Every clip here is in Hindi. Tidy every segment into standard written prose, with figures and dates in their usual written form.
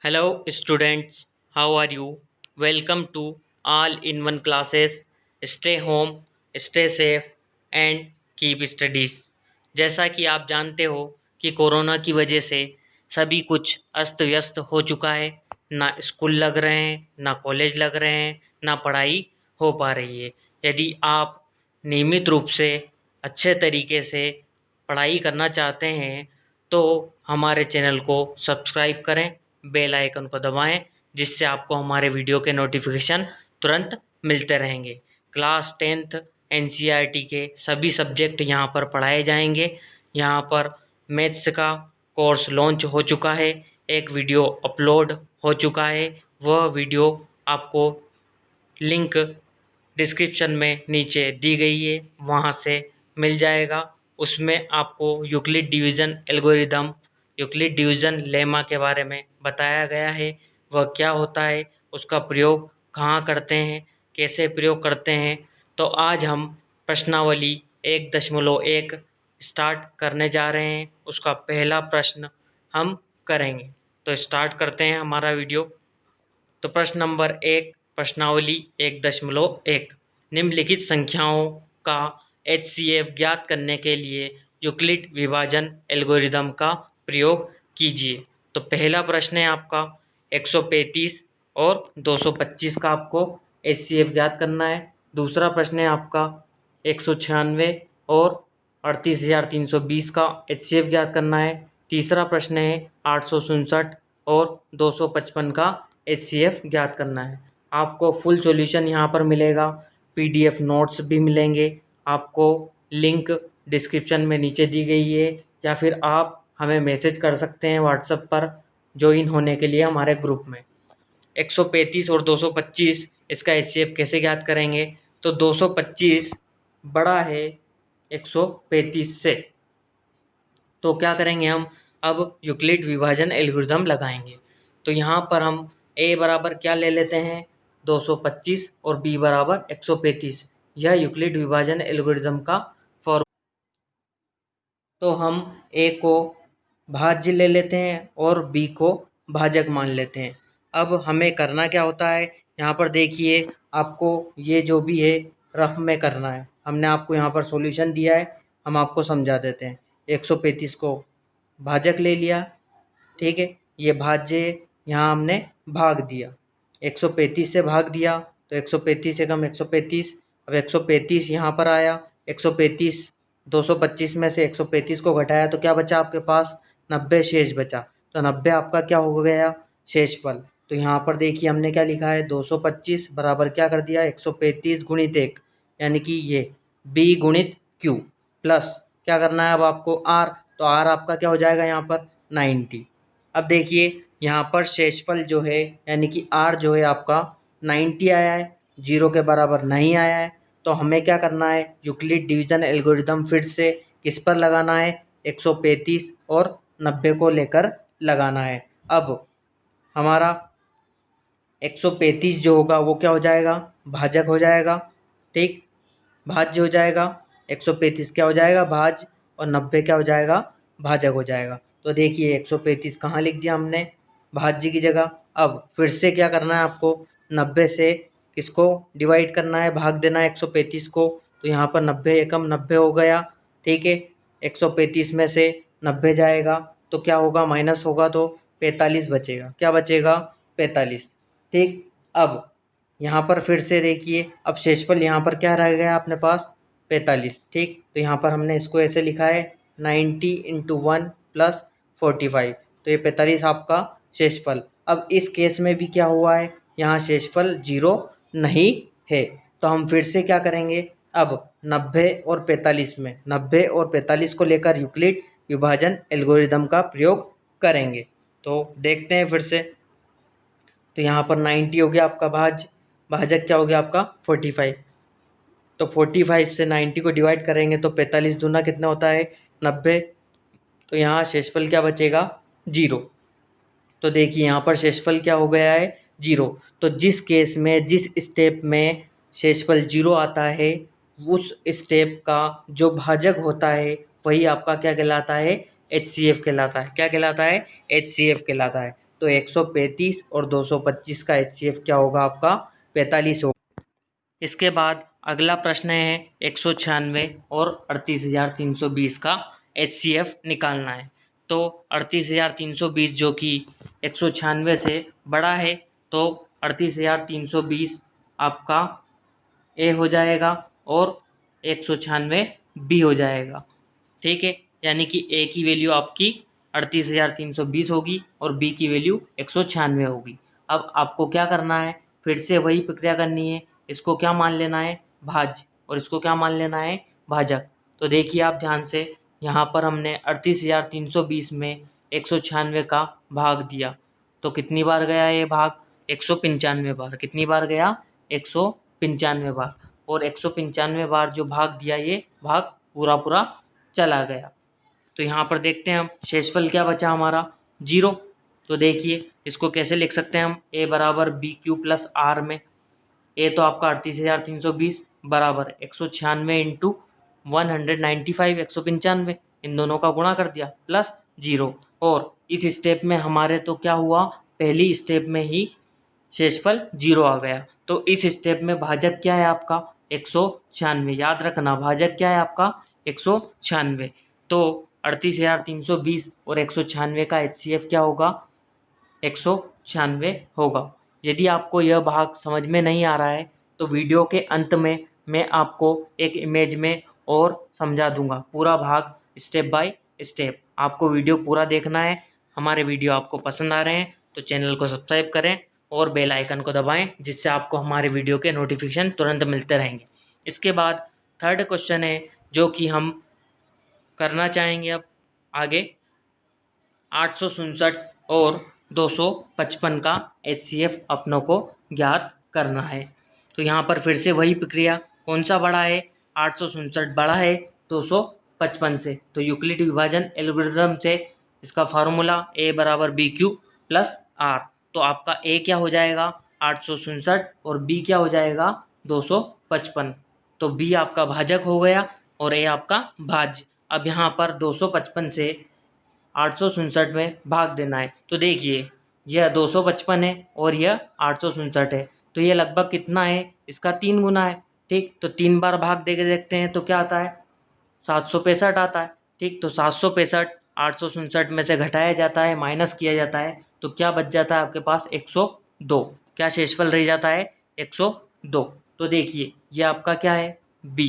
Hello students, how are you? Welcome to all-in-one classes. Stay home, stay safe and keep studies. जैसा कि आप जानते हो कि कोरोना की वजह से सभी कुछ अस्त व्यस्त हो चुका है। ना स्कूल लग रहे हैं, ना कॉलेज लग रहे हैं, ना पढ़ाई हो पा रही है। यदि आप नियमित रूप से अच्छे तरीके से पढ़ाई करना चाहते हैं तो हमारे चैनल को सब्सक्राइब करें, बेल आइकन को दबाएं, जिससे आपको हमारे वीडियो के नोटिफिकेशन तुरंत मिलते रहेंगे। क्लास 10th एनसीईआरटी के सभी सब्जेक्ट यहाँ पर पढ़ाए जाएंगे। यहाँ पर मैथ्स का कोर्स लॉन्च हो चुका है, एक वीडियो अपलोड हो चुका है। वह वीडियो आपको लिंक डिस्क्रिप्शन में नीचे दी गई है, वहाँ से मिल जाएगा। उसमें आपको Euclid division algorithm, Euclid division lemma के बारे में बताया गया है। वह क्या होता है, उसका प्रयोग कहाँ करते हैं, कैसे प्रयोग करते हैं। तो आज हम प्रश्नावली 1.1 स्टार्ट करने जा रहे हैं। उसका पहला प्रश्न हम करेंगे। तो स्टार्ट करते हैं हमारा वीडियो। तो प्रश्न नंबर 1, प्रश्नावली 1.1, निम्नलिखित संख्याओं का एचसीएफ ज्ञात करने के लिए यूक्लिड विभाजन एल्गोरिदम का प्रयोग कीजिए। तो पहला प्रश्न है आपका 135 और 225 का आपको एचसीएफ ज्ञात करना है। दूसरा प्रश्न है आपका 196 और 38,320 का एचसीएफ ज्ञात करना है। तीसरा प्रश्न है 867 और 255 का एचसीएफ ज्ञात करना है। आपको फुल सॉल्यूशन यहाँ पर मिलेगा, पीडीएफ नोट्स भी मिलेंगे। आपको लिंक डिस्क्रिप्शन में नीचे दी गई है, या फिर आप हमें मैसेज कर सकते हैं व्हाट्सएप पर ज्वाइन होने के लिए हमारे ग्रुप में। 135 और 225 इसका एचसीएफ कैसे ज्ञात करेंगे? तो 225 बड़ा है 135 से, तो क्या करेंगे हम? अब यूक्लिड विभाजन एल्गोरिदम लगाएंगे। तो यहाँ पर हम ए बराबर क्या ले लेते हैं? 225 और बी बराबर 135। यह यूक्लिड विभाजन एल्गोरिदम का फॉर्मूला। तो हम ए को भाज्य ले लेते हैं और बी को भाजक मान लेते हैं। अब हमें करना क्या होता है? यहाँ पर देखिए, आपको ये जो भी है रफ में करना है। हमने आपको यहाँ पर सॉल्यूशन दिया है, हम आपको समझा देते हैं। 135 को भाजक ले लिया, ठीक है, ये भाज्य यहाँ हमने भाग दिया, 135 से भाग दिया, तो 135 से कम 135। अब 135 यहाँ पर आया, 135 225 में से 135 को घटाया तो क्या बचा आपके पास? 90 शेष बचा। तो 90 आपका क्या हो गया? शेषफल। तो यहाँ पर देखिए हमने क्या लिखा है, 225 बराबर क्या कर दिया, 135 गुणित 1, यानी कि ये b गुणित q, प्लस क्या करना है अब आपको r। तो r आपका क्या हो जाएगा यहाँ पर? 90। अब देखिए यहाँ पर शेषफल जो है, यानी कि r जो है आपका 90 आया है, 0 के बराबर नहीं आया है। तो हमें क्या करना है? यूक्लिड डिवीजन एल्गोरिदम फिर से किस पर लगाना है? 135 और 90 को लेकर लगाना है। अब हमारा 135 जो होगा वो क्या हो जाएगा? भाजक हो जाएगा, ठीक, भाज्य हो जाएगा। 135 क्या हो जाएगा? भाज्य, और 90 क्या हो जाएगा? भाजक हो जाएगा। तो देखिए 135 कहाँ लिख दिया हमने? भाज्य की जगह। अब फिर से क्या करना है आपको? 90 से किसको डिवाइड करना है, भाग देना है 135 को। तो यहाँ पर 90 एकम 90 हो गया, ठीक है। 135 में से 90 जाएगा तो क्या होगा? माइनस होगा तो 45 बचेगा। क्या बचेगा? 45, ठीक। अब यहाँ पर फिर से देखिए, अब शेषफल यहाँ पर क्या रह गया अपने पास? 45, ठीक। तो यहाँ पर हमने इसको ऐसे लिखा है 90 × 1 + 45, तो ये 45 आपका शेषफल। अब इस केस में भी क्या हुआ है? यहाँ शेषफल 0 नहीं है। तो हम फिर से क्या करेंगे? अब 90 और 45 में, 90 और 45 को लेकर यूक्लिड विभाजन एल्गोरिदम का प्रयोग करेंगे। तो देखते हैं फिर से। तो यहाँ पर 90 हो गया आपका भाज्य, भाजक क्या हो गया आपका? 45। तो 45 से 90 को डिवाइड करेंगे तो 45 दूना कितना होता है? 90। तो यहाँ शेषफल क्या बचेगा? 0। तो देखिए यहाँ पर शेषफल क्या हो गया है? 0। तो जिस केस में, जिस स्टेप में शेषफल 0 आता है, उस स्टेप का जो भाजक होता है वही आपका क्या कहलाता है? एचसीएफ कहलाता है। क्या कहलाता है? एचसीएफ कहलाता है। तो 135 और 225 का HCF क्या होगा आपका 45 होगा। इसके बाद अगला प्रश्न है 196 और 38,320 का HCF निकालना है। तो 38,320 जो कि 196 से बड़ा है, तो 38,320 आपका ए हो जाएगा और 196 बी हो जाएगा। ठीक है, यानी कि ए की वैल्यू आपकी 38,320 होगी और बी की वैल्यू 196 होगी। अब आपको क्या करना है, फिर से वही प्रक्रिया करनी है। इसको क्या मान लेना है, भाज्य, और इसको क्या मान लेना है, भाजक। तो देखिए आप ध्यान से, यहाँ पर हमने 38,320 में 196 का भाग दिया, तो कितनी बार गया ये भाग, 195 बार। कितनी बार गया, 195 बार। और 195 बार जो भाग दिया, ये भाग पूरा पूरा चला गया। तो यहाँ पर देखते हैं हम शेषफल क्या बचा हमारा, 0। तो देखिए इसको कैसे लिख सकते हैं हम, ए बराबर बी क्यू प्लस आर में ए तो आपका 38,320 बराबर 196 इंटू 195 195, इन दोनों का गुणा कर दिया प्लस 0। और इस स्टेप में हमारे तो क्या हुआ, पहली स्टेप में ही शेषफल 0 आ गया। तो इस स्टेप में भाजक क्या है आपका, 196। याद रखना भाजक क्या है आपका, 196। तो 38,320 और 196 का HCF क्या होगा, 196 होगा। यदि आपको यह भाग समझ में नहीं आ रहा है तो वीडियो के अंत में मैं आपको एक इमेज में और समझा दूंगा पूरा भाग, स्टेप बाय स्टेप। आपको वीडियो पूरा देखना है। हमारे वीडियो आपको पसंद आ रहे हैं तो चैनल को सब्सक्राइब करें और बेल आइकन को दबाएं, जिससे आपको हमारे वीडियो के नोटिफिकेशन तुरंत मिलते रहेंगे। इसके बाद थर्ड क्वेश्चन है जो कि हम करना चाहेंगे अब आगे, 867 और 255 का HCF अपनों को ज्ञात करना है। तो यहाँ पर फिर से वही प्रक्रिया, कौन सा बड़ा है, 867 बड़ा है 255 से। तो यूक्लिड विभाजन एल्गोरिथम से इसका फार्मूला ए बराबर बी क्यू प्लस आर। तो आपका ए क्या हो जाएगा, 867, और बी क्या हो जाएगा, 255। तो बी आपका भाजक हो गया और ए आपका भाज्य। अब यहाँ पर 255 से 867 में भाग देना है। तो देखिए यह 255 है और यह 867 है, तो ये लगभग कितना है, इसका 3 गुना है। ठीक, तो 3 बार भाग दे के देखते हैं तो क्या आता है, 765 आता है। ठीक, तो 765 867 में से घटाया जाता है, माइनस किया जाता है, तो क्या बच जाता है आपके पास, 102। क्या शेषफल रह जाता है, 102। तो देखिए ये आपका क्या है, बी,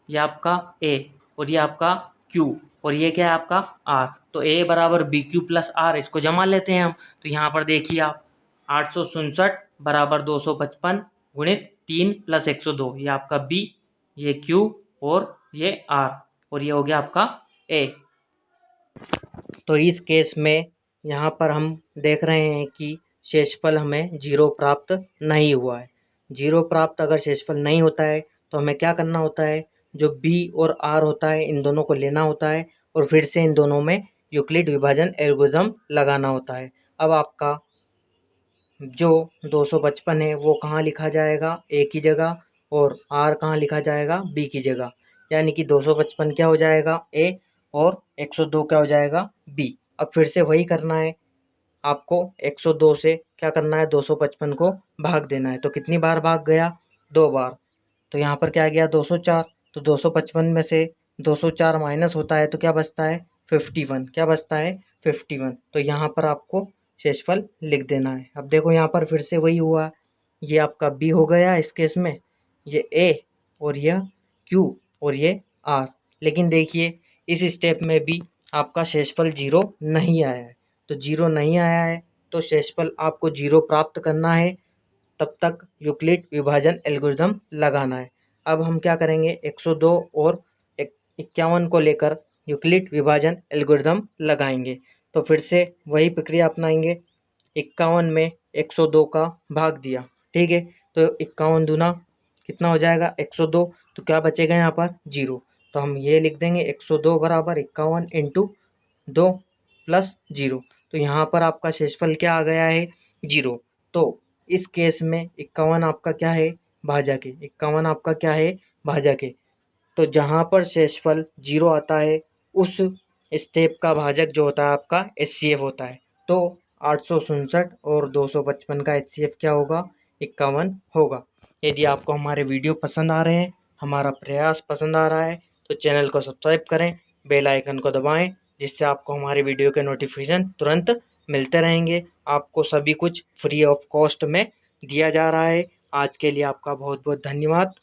ये आपका ए, और ये आपका क्यू, और ये क्या है आपका आर। तो ए बराबर बी क्यू प्लस आर, इसको जमा लेते हैं हम। तो यहाँ पर देखिए आप, 867 बराबर 255 गुणित 3 प्लस 102, ये आपका बी, ये क्यू और ये आर, और ये हो गया आपका ए। तो इस केस में यहाँ पर हम देख रहे हैं कि शेषफल हमें 0 प्राप्त नहीं हुआ है। 0 प्राप्त अगर शेषफल नहीं होता है तो हमें क्या करना होता है, जो बी और आर होता है इन दोनों को लेना होता है और फिर से इन दोनों में यूक्लिड विभाजन एल्गोरिथम लगाना होता है। अब आपका जो 255 है वो कहाँ लिखा जाएगा, ए की जगह, और आर कहाँ लिखा जाएगा, बी की जगह। यानी कि 255 क्या हो जाएगा, ए, और 102 क्या हो जाएगा, बी। अब फिर से वही करना है आपको, 102 से क्या करना है, 255 को भाग देना है। तो कितनी बार भाग गया, 2 बार। तो यहाँ पर क्या गया, 204। तो 255 में से 204 माइनस होता है तो क्या बचता है, 51। क्या बचता है, 51। तो यहाँ पर आपको शेषफल लिख देना है। अब देखो यहाँ पर फिर से वही हुआ, ये आपका बी हो गया इस केस में, ये ए, और यह क्यू, और ये आर। लेकिन देखिए इस स्टेप में भी आपका शेषफल 0 नहीं आया है। तो 0 नहीं आया है तो शेषफल आपको 0 प्राप्त करना है, तब तक यूक्लिड विभाजन एल्गोरिथम लगाना है। अब हम क्या करेंगे, 102 और 51 को लेकर यूक्लिड विभाजन एल्गोरिथम लगाएंगे। तो फिर से वही प्रक्रिया अपनाएंगे। 51 में 102 का भाग दिया, ठीक है, तो 51 दूना कितना हो जाएगा, 102। तो क्या बचेगा यहाँ पर, 0। तो हम ये लिख देंगे 102 बराबर 51 इंटू 2 प्लस 0। तो यहाँ पर आपका शेषफल क्या आ गया है, 0। तो इस केस में 51 आपका क्या है, भाजक है। 51 आपका क्या है, भाजक है। तो जहाँ पर शेषफल 0 आता है उस स्टेप का भाजक जो होता है आपका HCF होता है। तो 867 और 255 का HCF क्या होगा? 51 होगा। यदि आपको हमारे वीडियो पसंद आ रहे हैं, हमारा प्रयास पसंद आ रहा है, तो चैनल को सब्सक्राइब करें, बेल आइकन को दबाएं, जिससे आपको हमारे वीडियो के नोटिफिकेशन तुरंत मिलते रहेंगे। आपको सभी कुछ फ्री ऑफ कॉस्ट में दिया जा रहा है। आज के लिए आपका बहुत बहुत धन्यवाद।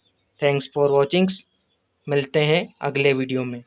Thanks for watching. मिलते हैं अगले वीडियो में।